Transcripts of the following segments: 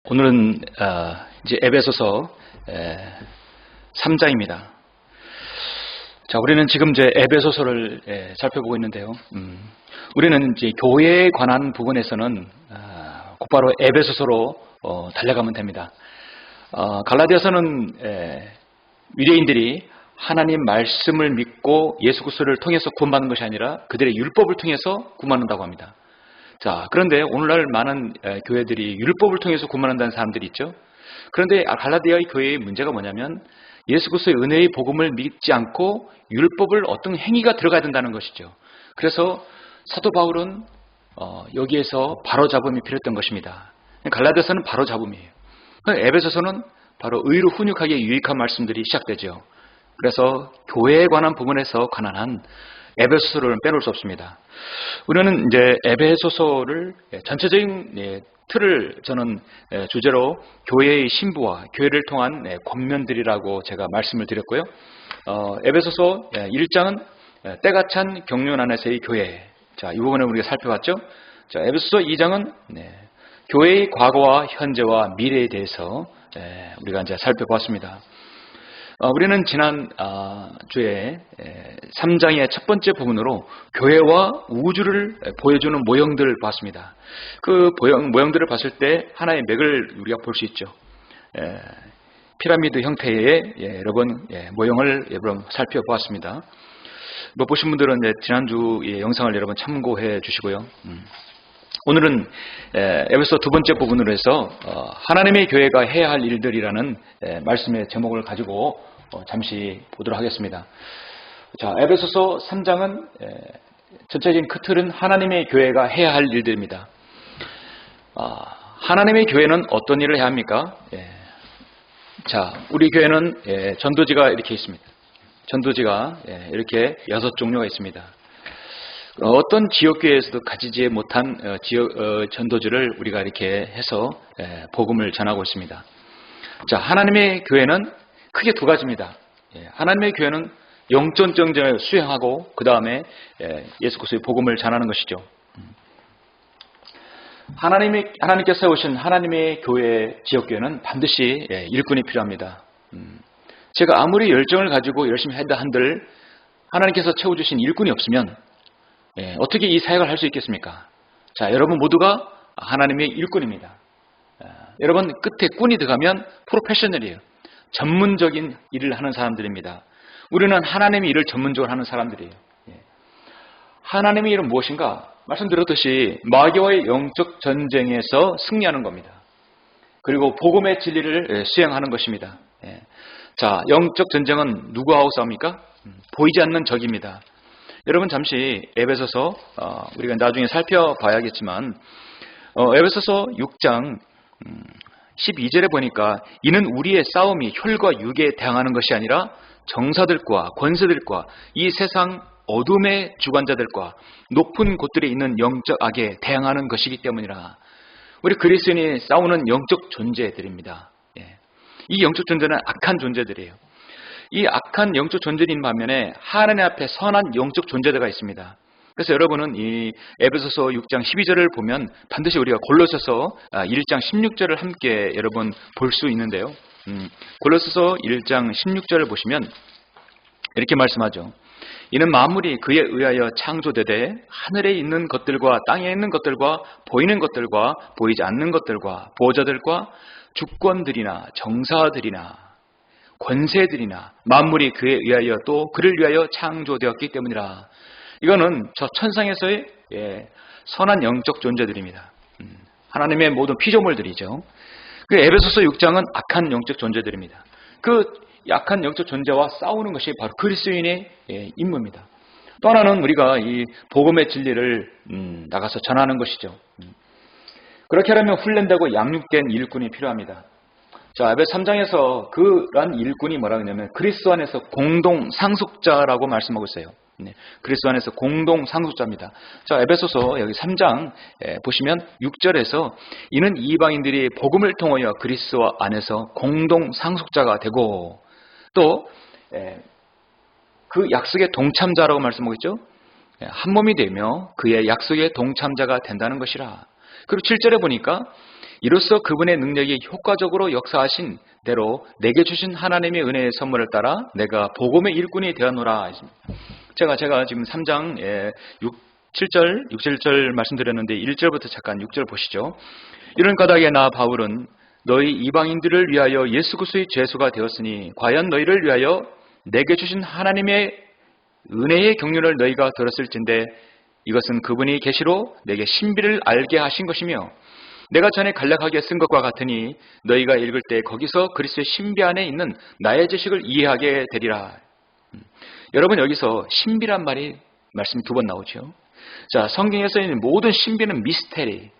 오늘은 이제 에베소서 3장입니다. 자, 우리는 지금 이제 에베소서를 살펴보고 있는데요. 우리는 이제 교회에 관한 부분에서는 곧바로 에베소서로 달려가면 됩니다. 갈라디아서는 유대인들이 하나님 말씀을 믿고 예수 그리스도를 통해서 구원받는 것이 아니라 그들의 율법을 통해서 구원받는다고 합니다. 자, 그런데 오늘날 많은 교회들이 율법을 통해서 구원한다는 사람들이 있죠. 그런데 갈라디아의 교회의 문제가 뭐냐면 예수 그리스도의 은혜의 복음을 믿지 않고 율법을 어떤 행위가 들어가야 된다는 것이죠. 그래서 사도 바울은 여기에서 바로잡음이 필요했던 것입니다. 갈라디아서는 바로잡음이에요. 에베소서는 바로 의로 훈육하기에 유익한 말씀들이 시작되죠. 그래서 교회에 관한 부분에서 관한 에베소서를 빼놓을 수 없습니다. 우리는 이제 에베소서를 전체적인 틀을 저는 주제로 교회의 신부와 교회를 통한 권면들이라고 제가 말씀을 드렸고요. 에베소서 1장은 때가 찬 경륜 안에서의 교회. 자, 이 부분을 우리가 살펴봤죠. 자, 에베소서 2장은 교회의 과거와 현재와 미래에 대해서 우리가 이제 살펴봤습니다. 우리는 지난 주에 3장의 첫 번째 부분으로 교회와 우주를 보여주는 모형들을 봤습니다. 그 모형들을 봤을 때 하나의 맥을 우리가 볼 수 있죠. 피라미드 형태의 여러분 모형을 여러분 살펴보았습니다. 못 보신 분들은 지난주 영상을 여러분 참고해 주시고요. 오늘은 에베소 두 번째 부분으로 해서 하나님의 교회가 해야 할 일들이라는 말씀의 제목을 가지고 잠시 보도록 하겠습니다. 자, 에베소서 3장은 전체적인 그 틀은 하나님의 교회가 해야 할 일들입니다. 하나님의 교회는 어떤 일을 해야 합니까? 자, 우리 교회는 전도지가 이렇게 있습니다. 전도지가 이렇게 6종류가 있습니다. 어떤 지역교회에서도 가지지 못한 전도지를 우리가 이렇게 해서 복음을 전하고 있습니다. 자, 하나님의 교회는 크게 두 가지입니다. 하나님의 교회는 영적 전쟁을 수행하고 그 다음에 예수 그리스도의 복음을 전하는 것이죠. 하나님께서 세우신 하나님의 교회 지역교회는 반드시 일꾼이 필요합니다. 제가 아무리 열정을 가지고 열심히 한다 한들 하나님께서 채워주신 일꾼이 없으면 어떻게 이 사역을 할 수 있겠습니까? 자, 여러분 모두가 하나님의 일꾼입니다. 여러분 끝에 꾼이 들어가면 프로페셔널이에요. 전문적인 일을 하는 사람들입니다. 우리는 하나님의 일을 전문적으로 하는 사람들이에요. 하나님의 일은 무엇인가? 말씀드렸듯이 마귀와의 영적 전쟁에서 승리하는 겁니다. 그리고 복음의 진리를 수행하는 것입니다. 자, 영적 전쟁은 누구하고 싸웁니까? 보이지 않는 적입니다. 여러분 잠시 에베소서 우리가 나중에 살펴봐야겠지만 에베소서 6장 12절에 보니까 이는 우리의 싸움이 혈과 육에 대항하는 것이 아니라 정사들과 권세들과 이 세상 어둠의 주관자들과 높은 곳들에 있는 영적 악에 대항하는 것이기 때문이라. 우리 그리스도인이 싸우는 영적 존재들입니다. 이 영적 존재는 악한 존재들이에요. 이 악한 영적 존재인 반면에 하나님 앞에 선한 영적 존재가 있습니다. 그래서 여러분은 이 에베소서 6장 12절을 보면 반드시 우리가 골로새서 1장 16절을 함께 여러분 볼 수 있는데요. 골로새서 1장 16절을 보시면 이렇게 말씀하죠. 이는 만물이 그에 의하여 창조되되 하늘에 있는 것들과 땅에 있는 것들과 보이는 것들과 보이지 않는 것들과 보호자들과 주권들이나 정사들이나 권세들이나 만물이 그에 의하여 또 그를 위하여 창조되었기 때문이라. 이거는 저 천상에서의 선한 영적 존재들입니다. 하나님의 모든 피조물들이죠. 그 에베소서 6장은 악한 영적 존재들입니다. 그 약한 영적 존재와 싸우는 것이 바로 그리스도인의 임무입니다. 또 하나는 우리가 이 복음의 진리를 나가서 전하는 것이죠. 그렇게 하려면 훈련되고 양육된 일꾼이 필요합니다. 자, 에베소 3장에서 그런 일꾼이 뭐라고 하냐면 그리스도 안에서 공동 상속자라고 말씀하고 있어요. 그리스도 안에서 공동 상속자입니다. 자, 에베소서 여기 3장 보시면 6절에서 이는 이방인들이 복음을 통하여 그리스도 안에서 공동 상속자가 되고 또 그 약속의 동참자라고 말씀하고 있죠. 한 몸이 되며 그의 약속의 동참자가 된다는 것이라. 그리고 7절에 보니까 이로써 그분의 능력이 효과적으로 역사하신 대로 내게 주신 하나님의 은혜의 선물을 따라 내가 복음의 일꾼이 되었노라. 제가 지금 3장 7절, 7절 말씀드렸는데 1절부터 잠깐 6절 보시죠. 이런 까닭에 나 바울은 너희 이방인들을 위하여 예수 그리스도의 죄수가 되었으니 과연 너희를 위하여 내게 주신 하나님의 은혜의 경륜을 너희가 들었을진데 이것은 그분이 계시로 내게 신비를 알게 하신 것이며 내가 전에 간략하게 쓴 것과 같으니 너희가 읽을 때 거기서 그리스도의 신비 안에 있는 나의 지식을 이해하게 되리라. 여러분 여기서 신비란 말씀이 2번 나오죠. 자, 성경에서 있는 모든 신비는 미스테리.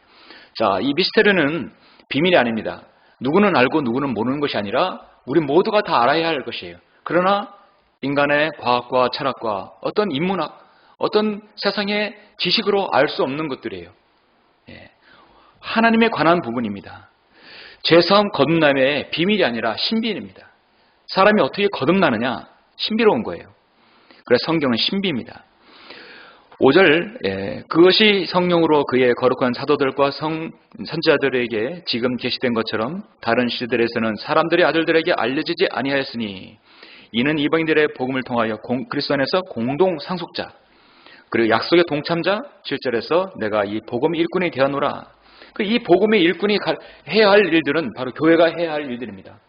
자, 이 미스테리는 비밀이 아닙니다. 누구는 알고 누구는 모르는 것이 아니라 우리 모두가 다 알아야 할 것이에요. 그러나 인간의 과학과 철학과 어떤 인문학, 어떤 세상의 지식으로 알 수 없는 것들이에요. 하나님에 관한 부분입니다. 죄사함 거듭남의 비밀이 아니라 신비입니다. 사람이 어떻게 거듭나느냐? 신비로운 거예요. 그래서 성경은 신비입니다. 5절, 그것이 성령으로 그의 거룩한 사도들과 선지자들에게 지금 계시된 것처럼 다른 시대들에서는 사람들의 아들들에게 알려지지 아니하였으니 이는 이방인들의 복음을 통하여 그리스도 안에서 공동 상속자 그리고 약속의 동참자. 7절에서 내가 이 복음의 일꾼이 되었노라. 이 복음의 일꾼이 해야 할 일들은 바로 교회가 해야 할 일들입니다.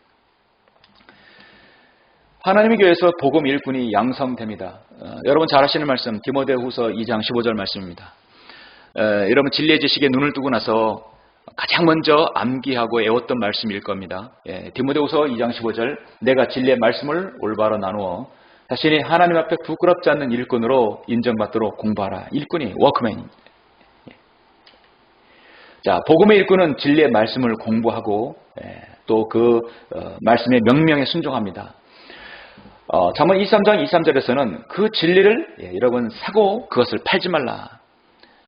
하나님의 교회에서 복음 일꾼이 양성됩니다. 여러분 잘 아시는 말씀 디모데후서 2장 15절 말씀입니다. 여러분 진리의 지식에 눈을 뜨고 나서 가장 먼저 암기하고 애웠던 말씀일 겁니다. 디모데후서 2장 15절 내가 진리의 말씀을 올바로 나누어 자신이 하나님 앞에 부끄럽지 않는 일꾼으로 인정받도록 공부하라. 일꾼이 워크맨. 자, 복음의 일꾼은 진리의 말씀을 공부하고 또 그 말씀의 명령에 순종합니다. 잠언 23장 23절에서는 그 진리를 여러분 사고 그것을 팔지 말라.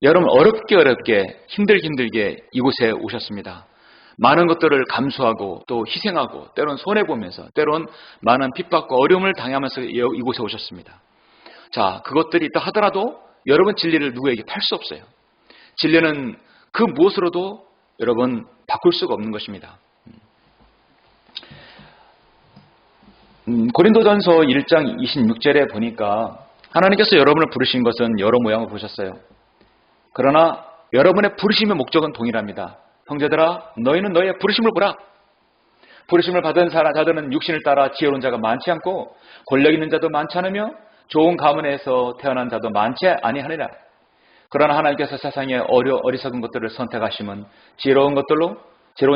여러분 어렵게 힘들게 이곳에 오셨습니다. 많은 것들을 감수하고 또 희생하고 때론 손해보면서 때론 많은 핍박과 어려움을 당하면서 이곳에 오셨습니다. 자, 그것들이 있다 하더라도 여러분 진리를 누구에게 팔 수 없어요. 진리는 그 무엇으로도 여러분 바꿀 수가 없는 것입니다. 고린도전서 1장 26절에 보니까 하나님께서 여러분을 부르신 것은 여러 모양을 보셨어요. 그러나 여러분의 부르심의 목적은 동일합니다. 형제들아 너희는 너희의 부르심을 보라. 부르심을 받은 자들은 육신을 따라 지혜로운 자가 많지 않고 권력 있는 자도 많지 않으며 좋은 가문에서 태어난 자도 많지 아니하니라. 그러나 하나님께서 세상에 어리석은 것들을 선택하시면 지혜로운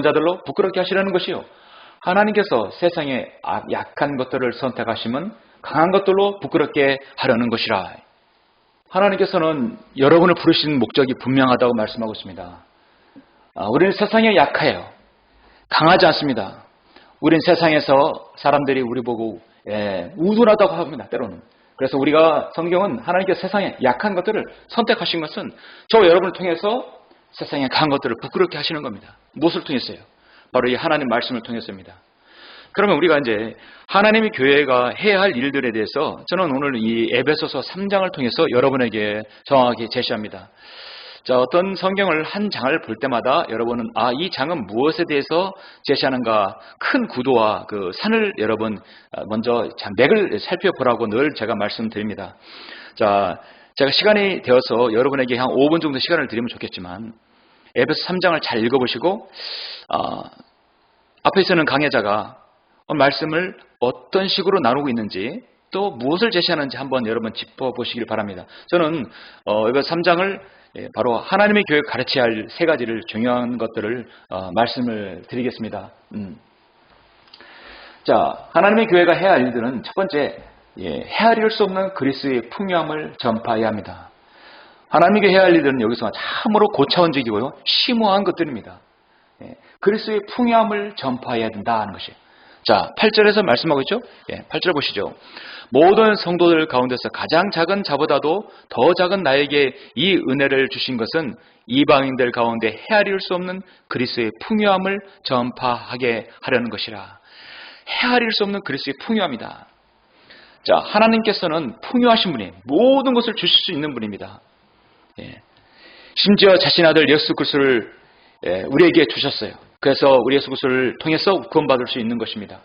자들로 부끄럽게 하시려는 것이요 하나님께서 세상에 약한 것들을 선택하시면 강한 것들로 부끄럽게 하려는 것이라. 하나님께서는 여러분을 부르신 목적이 분명하다고 말씀하고 있습니다. 우리는 세상에 약해요. 강하지 않습니다. 우린 세상에서 사람들이 우리 보고 우둔하다고 합니다. 때로는. 그래서 우리가 성경은 하나님께서 세상에 약한 것들을 선택하신 것은 저 여러분을 통해서 세상에 강한 것들을 부끄럽게 하시는 겁니다. 무엇을 통해서요? 바로 이 하나님 말씀을 통해서입니다. 그러면 우리가 이제 하나님의 교회가 해야 할 일들에 대해서 저는 오늘 이 에베소서 3장을 통해서 여러분에게 정확하게 제시합니다. 자, 어떤 성경을 한 장을 볼 때마다 여러분은 이 장은 무엇에 대해서 제시하는가 큰 구도와 그 산을 여러분 먼저 맥을 살펴보라고 늘 제가 말씀드립니다. 자, 제가 시간이 되어서 여러분에게 한 5분 정도 시간을 드리면 좋겠지만 에베소 3장을 잘 읽어보시고 앞에 있는 강해자가 말씀을 어떤 식으로 나누고 있는지 또 무엇을 제시하는지 한번 여러분 짚어보시길 바랍니다. 저는 에베소 3장을 바로 하나님의 교회 가르쳐야 할 3가지를 중요한 것들을 말씀을 드리겠습니다. 자, 하나님의 교회가 해야 할 일들은 첫 번째 헤아릴 수 없는 그리스도의 풍요함을 전파해야 합니다. 하나님께 해야 할 일들은 여기서 참으로 고차원적이고요 심오한 것들입니다. 그리스도의 풍요함을 전파해야 된다는 것이에요. 자, 8절에서 말씀하고 있죠. 8절 보시죠. 모든 성도들 가운데서 가장 작은 자보다도 더 작은 나에게 이 은혜를 주신 것은 이방인들 가운데 헤아릴 수 없는 그리스도의 풍요함을 전파하게 하려는 것이라. 헤아릴 수 없는 그리스도의 풍요함이다. 자, 하나님께서는 풍요하신 분이 모든 것을 주실 수 있는 분입니다. 심지어 자신 아들 예수 그리스도를 우리에게 주셨어요. 그래서 우리 예수 그리스도를 통해서 구원받을 수 있는 것입니다.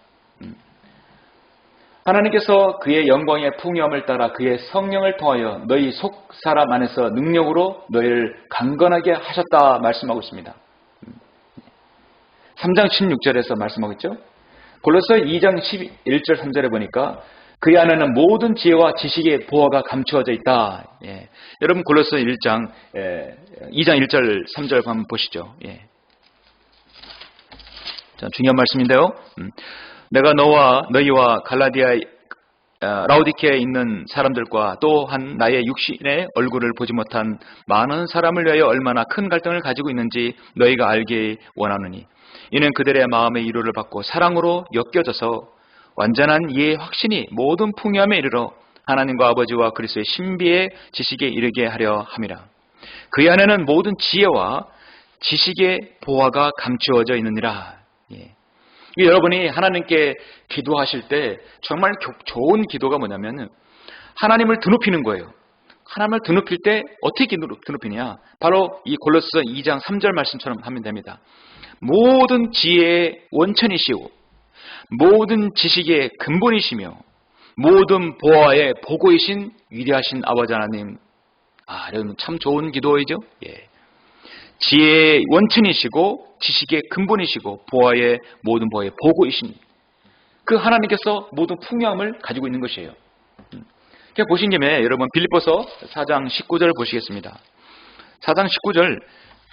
하나님께서 그의 영광의 풍요함을 따라 그의 성령을 통하여 너희 속 사람 안에서 능력으로 너희를 강건하게 하셨다 말씀하고 있습니다. 3장 16절에서 말씀하고 있죠. 골로새 2장 11절 3절에 보니까 그의 안에는 모든 지혜와 지식의 보화가 감추어져 있다. 예. 여러분 골로새 2장 1절 3절 한번 보시죠. 예. 자, 중요한 말씀인데요. 내가 너희와 라오디케아에 있는 사람들과 또한 나의 육신의 얼굴을 보지 못한 많은 사람을 위하여 얼마나 큰 갈등을 가지고 있는지 너희가 알기 원하노니 이는 그들의 마음의 위로를 받고 사랑으로 엮여져서 완전한 이해의 확신이 모든 풍요함에 이르러 하나님과 아버지와 그리스도의 신비의 지식에 이르게 하려 함이라. 그 안에는 모든 지혜와 지식의 보화가 감추어져 있느니라. 예. 여러분이 하나님께 기도하실 때 정말 좋은 기도가 뭐냐면 하나님을 드높이는 거예요. 하나님을 드높일 때 어떻게 드높이냐? 바로 이 골로새 2장 3절 말씀처럼 하면 됩니다. 모든 지혜의 원천이시오 모든 지식의 근본이시며 모든 보화의 보고이신 위대하신 아버지 하나님. 여러분 참 좋은 기도이죠. 예. 지혜의 원천이시고 지식의 근본이시고 보화의 모든 보화의 보고이신 그 하나님께서 모든 풍요함을 가지고 있는 것이에요. 보신 김에 여러분 빌립보서 4장 19절 보시겠습니다. 4장 19절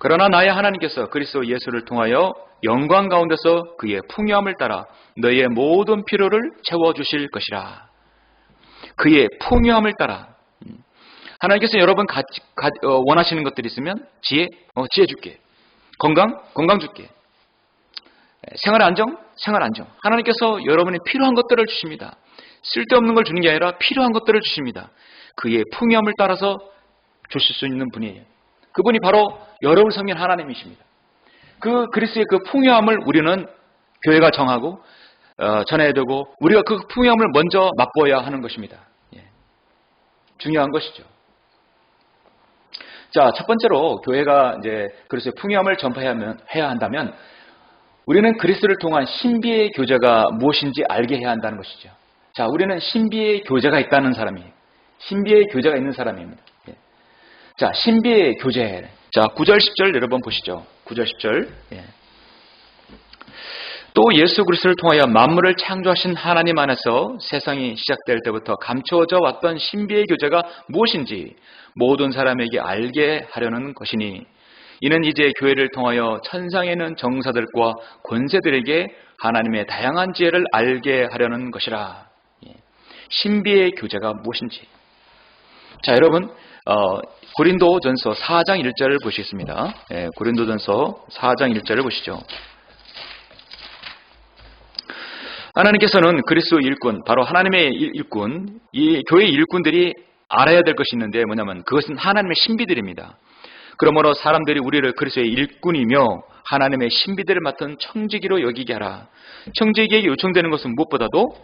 그러나 나의 하나님께서 그리스도 예수를 통하여 영광 가운데서 그의 풍요함을 따라 너희의 모든 필요를 채워주실 것이라. 그의 풍요함을 따라 하나님께서 여러분 원하시는 것들이 있으면 지혜 줄게. 건강 줄게. 생활 안정. 하나님께서 여러분이 필요한 것들을 주십니다. 쓸데없는 걸 주는 게 아니라 필요한 것들을 주십니다. 그의 풍요함을 따라서 주실 수 있는 분이에요. 그분이 바로 여러분을 섬기는 하나님이십니다. 그 그리스도의 그 풍요함을 우리는 교회가 정하고 전해야 되고 우리가 그 풍요함을 먼저 맛보아야 하는 것입니다. 예. 중요한 것이죠. 자, 첫 번째로 교회가 이제 그리스도의 풍요함을 전파해야 한다면 우리는 그리스도를 통한 신비의 교제가 무엇인지 알게 해야 한다는 것이죠. 자, 우리는 신비의 교제가 있다는 사람이에요. 신비의 교제가 있는 사람입니다. 예. 자, 신비의 교제. 자, 9절 10절 여러분 보시죠. 9절 10절. 예. 또 예수 그리스도를 통하여 만물을 창조하신 하나님 안에서 세상이 시작될 때부터 감추어져 왔던 신비의 교제가 무엇인지 모든 사람에게 알게 하려는 것이니 이는 이제 교회를 통하여 천상에 있는 정사들과 권세들에게 하나님의 다양한 지혜를 알게 하려는 것이라. 예. 신비의 교제가 무엇인지. 자, 여러분 고린도전서 4장 1절을 보시겠습니다. 예, 고린도전서 4장 1절을 보시죠. 하나님께서는 그리스도 일꾼, 바로 하나님의 일꾼, 이 교회의 일꾼들이 알아야 될 것이 있는데 뭐냐면 그것은 하나님의 신비들입니다. 그러므로 사람들이 우리를 그리스도의 일꾼이며 하나님의 신비들을 맡은 청지기로 여기게 하라. 청지기에게 요청되는 것은 무엇보다도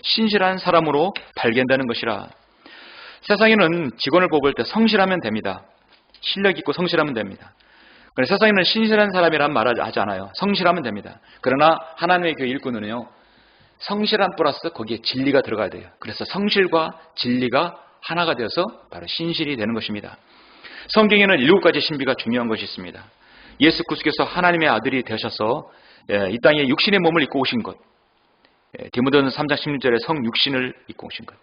신실한 사람으로 발견되는 것이라. 세상에는 직원을 뽑을 때 성실하면 됩니다. 실력 있고 성실하면 됩니다. 그런데 세상에는 신실한 사람이란 말을 하지 않아요. 성실하면 됩니다. 그러나 하나님의 그 일꾼은요, 성실한 플러스 거기에 진리가 들어가야 돼요. 그래서 성실과 진리가 하나가 되어서 바로 신실이 되는 것입니다. 성경에는 7가지 신비가 중요한 것이 있습니다. 예수 그리스도께서 하나님의 아들이 되셔서 이 땅에 육신의 몸을 입고 오신 것, 디모데전서 3장 16절에 성육신을 입고 오신 것,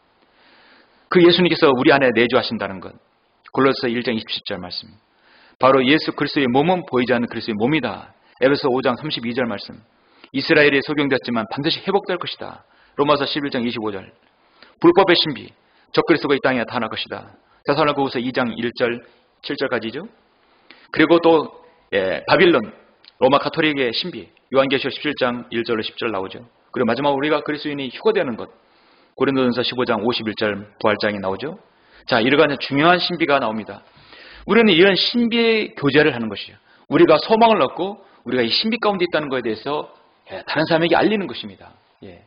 그 예수님께서 우리 안에 내주하신다는 것, 골로새 1장 27절 말씀, 바로 예수 그리스도의 몸은 보이지 않는 그리스도의 몸이다. 에베소 5장 32절 말씀, 이스라엘이 소경되었지만 반드시 회복될 것이다. 로마서 11장 25절, 불법의 신비, 적그리스도가 이 땅에 나타날 것이다. 데살로니가후서 2장 1절 7절까지죠. 그리고 또 바빌론, 로마 가톨릭의 신비, 요한계시록 17장 1절로 10절 나오죠. 그리고 마지막 우리가 그리스도인이 휴거되는 것, 고린도전서 15장 51절 부활장이 나오죠. 자, 이러한 중요한 신비가 나옵니다. 우리는 이런 신비의 교제를 하는 것이에요. 우리가 소망을 얻고 우리가 이 신비 가운데 있다는 것에 대해서 다른 사람에게 알리는 것입니다. 예.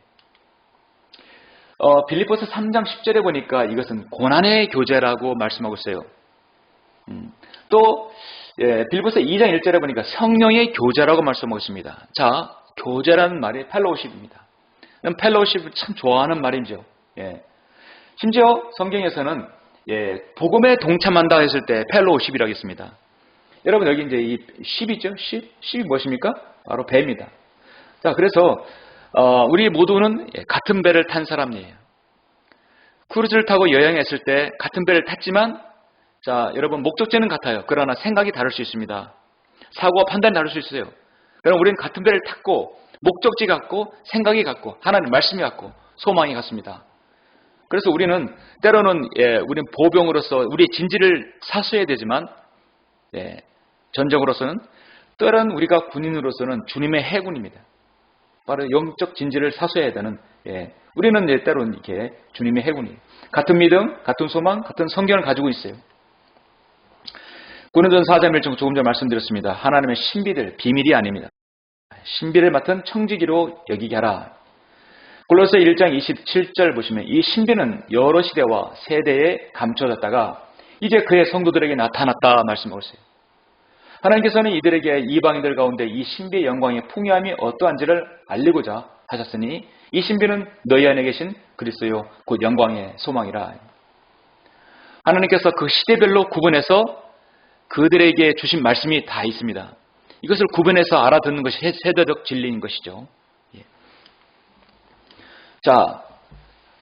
빌립보서 3장 10절에 보니까 이것은 고난의 교제라고 말씀하고 있어요. 또 빌보서 2장 1절에 보니까 성령의 교제라고 말씀하고 있습니다. 자, 교제라는 말이 펠로우십입니다. 펠로우십을 참 좋아하는 말이죠. 심지어 성경에서는 복음에 동참한다 했을 때 펠로우십이라고 했습니다. 여러분 여기 이제 이 10이죠? 10이 무엇입니까? 바로 배입니다. 자, 그래서 우리 모두는 같은 배를 탄 사람이에요. 크루즈를 타고 여행했을 때 같은 배를 탔지만 자, 여러분 목적지는 같아요. 그러나 생각이 다를 수 있습니다. 사고와 판단이 다를 수 있어요. 그럼 우리는 같은 배를 탔고 목적지 같고 생각이 같고 하나님 말씀이 같고 소망이 같습니다. 그래서 우리는 때로는 우리는 보병으로서 우리의 진지를 사수해야 되지만 전적으로서는 때로는 우리가 군인으로서는 주님의 해군입니다. 바로 영적 진지를 사수해야 되는 우리는 때로는 이렇게 주님의 해군이에요. 같은 믿음, 같은 소망, 같은 성경을 가지고 있어요. 고린도전서 4장 1절 조금 전에 말씀드렸습니다. 하나님의 신비들, 비밀이 아닙니다. 신비를 맡은 청지기로 여기게 하라. 골로새 1장 27절 보시면 이 신비는 여러 시대와 세대에 감춰졌다가 이제 그의 성도들에게 나타났다 말씀하고 있어요. 하나님께서는 이들에게 이방인들 가운데 이 신비의 영광의 풍요함이 어떠한지를 알리고자 하셨으니 이 신비는 너희 안에 계신 그리스도요 곧 영광의 소망이라. 하나님께서 그 시대별로 구분해서 그들에게 주신 말씀이 다 있습니다. 이것을 구분해서 알아듣는 것이 세대적 진리인 것이죠. 자,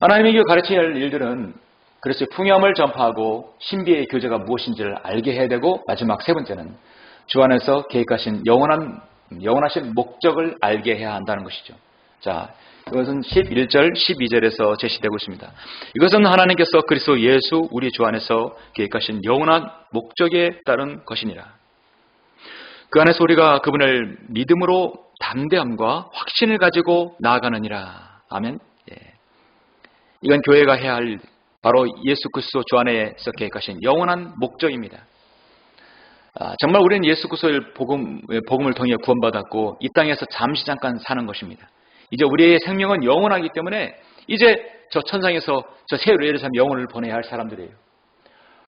하나님의 교회 가르쳐야 할 일들은 그리스도의 풍요함을 전파하고 신비의 교제가 무엇인지를 알게 해야 되고 마지막 세 번째는 주 안에서 계획하신 영원하신 목적을 알게 해야 한다는 것이죠. 자, 이것은 11절, 12절에서 제시되고 있습니다. 이것은 하나님께서 그리스도 예수 우리 주 안에서 계획하신 영원한 목적에 따른 것이니라. 그 안에서 우리가 그분을 믿음으로 담대함과 확신을 가지고 나아가느니라. 아멘. 이건 교회가 해야 할 바로 예수 그리스도 주 안에서 계획하신 영원한 목적입니다. 정말 우리는 예수 그리스도의 복음을 통해 구원받았고 이 땅에서 잠시 잠깐 사는 것입니다. 이제 우리의 생명은 영원하기 때문에 이제 저 천상에서 저 새 예루살렘 영혼을 보내야 할 사람들이에요.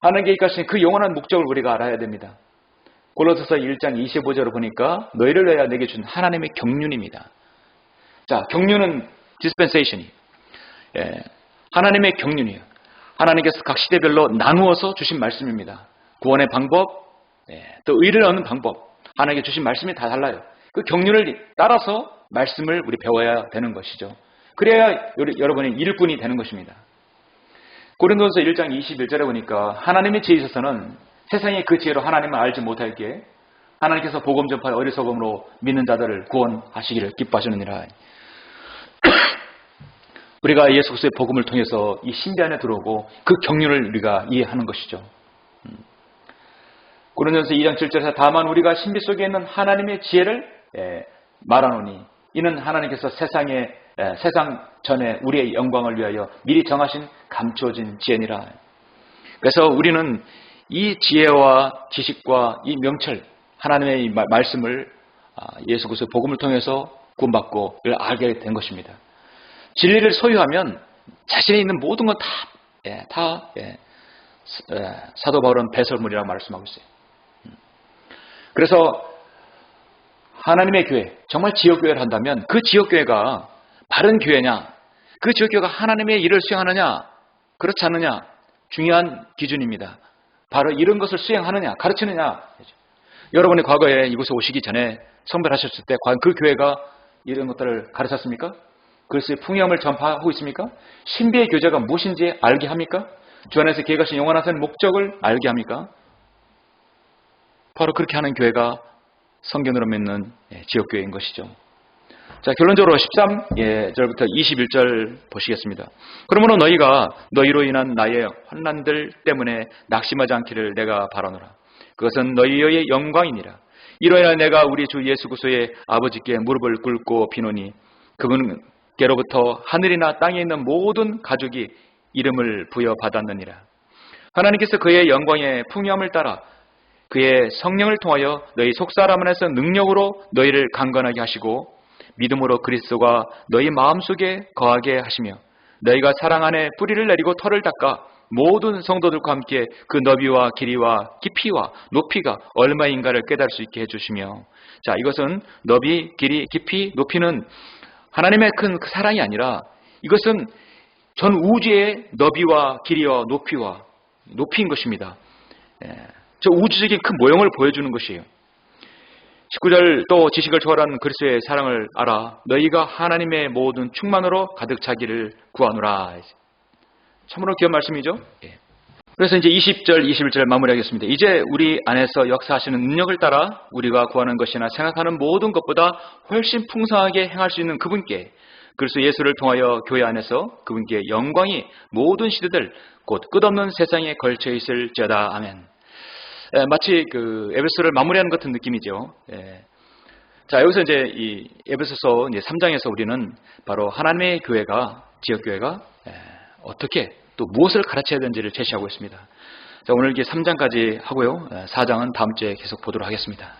하나님께 계획하신 그 영원한 목적을 우리가 알아야 됩니다. 골로새서 1장 25절을 보니까 너희를 위하여 내게 준 하나님의 경륜입니다. 자, 경륜은 dispensation이 하나님의 경륜이에요. 하나님께서 각 시대별로 나누어서 주신 말씀입니다. 구원의 방법, 또 의를 얻는 방법, 하나님께 주신 말씀이 다 달라요. 그 경륜을 따라서 말씀을 우리 배워야 되는 것이죠. 그래야 여러분이 일꾼이 되는 것입니다. 고린도전서 1장 21절에 보니까 하나님의 지혜에 있어서는 세상의 그 지혜로 하나님을 알지 못할게 하나님께서 복음 전파의 어리석음으로 믿는 자들을 구원하시기를 기뻐하시느니라. 우리가 예수 그리스도의 복음을 통해서 이 신비 안에 들어오고 그 경륜을 우리가 이해하는 것이죠. 고린도전서 2장 7절에서 다만 우리가 신비 속에 있는 하나님의 지혜를 말하노니 이는 하나님께서 세상 전에 우리의 영광을 위하여 미리 정하신 감추어진 지혜니라. 그래서 우리는 이 지혜와 지식과 이 명철 하나님의 말씀을 예수 그리스도의 복음을 통해서 구원받고 알게 된 것입니다. 진리를 소유하면 자신에 있는 모든 건 다 사도 바울은 배설물이라고 말씀하고 있어요. 그래서 하나님의 교회, 정말 지역교회를 한다면 그 지역교회가 바른 교회냐, 그 지역교회가 하나님의 일을 수행하느냐, 그렇지 않느냐 중요한 기준입니다. 바로 이런 것을 수행하느냐, 가르치느냐. 여러분이 과거에 이곳에 오시기 전에 성별하셨을 때 과연 그 교회가 이런 것들을 가르쳤습니까? 그리스도의 풍요함을 전파하고 있습니까? 신비의 교제가 무엇인지 알게 합니까? 주 안에서 계획하신 영원하신 목적을 알게 합니까? 바로 그렇게 하는 교회가 성경으로 믿는 지역교회인 것이죠. 자, 결론적으로 13절부터 21절 보시겠습니다. 그러므로 너희가 너희로 인한 나의 환난들 때문에 낙심하지 않기를 내가 바라노라. 그것은 너희의 영광이니라. 이로 인하여 내가 우리 주 예수 그리스도의 아버지께 무릎을 꿇고 비노니 그분께로부터 하늘이나 땅에 있는 모든 가족이 이름을 부여받았느니라. 하나님께서 그의 영광의 풍요함을 따라 그의 성령을 통하여 너희 속사람 안에서 능력으로 너희를 강건하게 하시고 믿음으로 그리스도가 너희 마음속에 거하게 하시며 너희가 사랑 안에 뿌리를 내리고 털을 닦아 모든 성도들과 함께 그 너비와 길이와 깊이와 높이가 얼마인가를 깨달을 수 있게 해주시며, 자, 이것은 너비, 길이, 깊이, 높이는 하나님의 큰 그 사랑이 아니라 이것은 전 우주의 너비와 길이와 높이인 것입니다. 저 우주적인 큰 모형을 보여주는 것이에요. 19절, 또 지식을 초월한 그리스도의 사랑을 알아 너희가 하나님의 모든 충만으로 가득 차기를 구하노라. 참으로 귀한 말씀이죠. 그래서 이제 20절, 21절 마무리하겠습니다. 이제 우리 안에서 역사하시는 능력을 따라 우리가 구하는 것이나 생각하는 모든 것보다 훨씬 풍성하게 행할 수 있는 그분께, 그리스도 예수를 통하여 교회 안에서 그분께 영광이 모든 시대들 곧 끝없는 세상에 걸쳐 있을지어다. 아멘. 마치 그 에베소를 마무리하는 같은 느낌이죠. 자, 여기서 이제 이 에베소서 이제 3장에서 우리는 바로 하나님의 교회가, 지역교회가 어떻게 또 무엇을 가르쳐야 되는지를 제시하고 있습니다. 자, 오늘 이게 3장까지 하고요. 4장은 다음 주에 계속 보도록 하겠습니다.